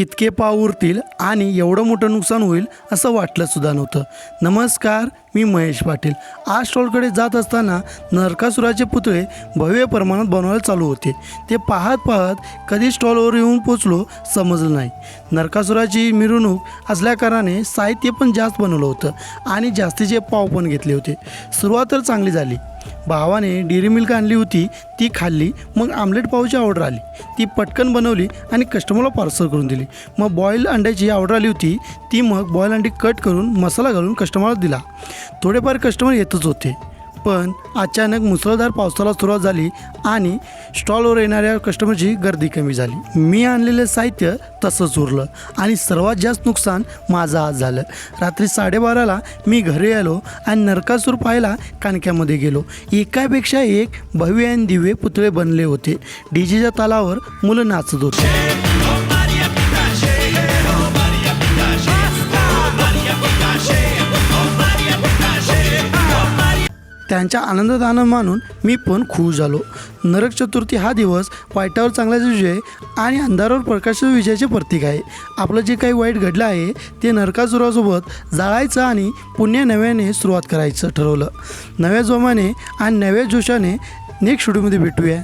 इतके पाव उरतील आणि एवढं मोठं नुकसान होईल असं वाटलंसुद्धा नव्हतं. नमस्कार, मी महेश पाटील. आज स्टॉलकडे जात असताना नरकासुराचे पुतळे भव्य प्रमाणात बनवायला चालू होते. ते पाहत पाहत कधी स्टॉलवर येऊन पोचलो समजलं नाही. नरकासुराची मिरवणूक असल्याकारणाने साहित्य पण जास्त बनवलं होतं आणि जास्तीचे पाव पण घेतले होते. सुरुवात तर चांगली झाली. भावाने डेअरी मिल्क आणली होती, ती खाल्ली. मग आमलेट पावची ऑर्डर आली, ती पटकन बनवली आणि कस्टमरला पार्सल करून दिली. मग बॉईल अंड्याची ऑर्डर आली होती, ती मग बॉईल अंडी कट करून मसाला घालून कस्टमरला दिला. थोडेफार कस्टमर येतच होते, पण अचानक मुसळधार पावसाला सुरुवात झाली आणि स्टॉलवर येणाऱ्या कस्टमरची गर्दी कमी झाली. मी आणलेलं साहित्य तसंच उरलं आणि सर्वात जास्त नुकसान माझं आज झालं. रात्री 12:30ला मी घरी आलो आणि नरकासूर पाहायला कानक्यामध्ये गेलो. एकापेक्षा एक भव्य आणि दिव्य पुतळे बनले होते. डीजेच्या तालावर मुलं नाचत होते. त्यांच्या आनंदात आनंद मानून मी पण खुश झालो. नरक चतुर्थी हा दिवस वाईटावर चांगल्याचा विजय आणि अंधारावर प्रकाशाच्या विजयाचे प्रतीक आहे. आपलं जे काही वाईट घडलं आहे ते नरकासुरासोबत जाळायचं आणि पुन्हा नव्याने सुरुवात करायचं ठरवलं. नव्या जोमाने आणि नव्या जोशाने नेक्स्ट व्हिडिओमध्ये भेटूया.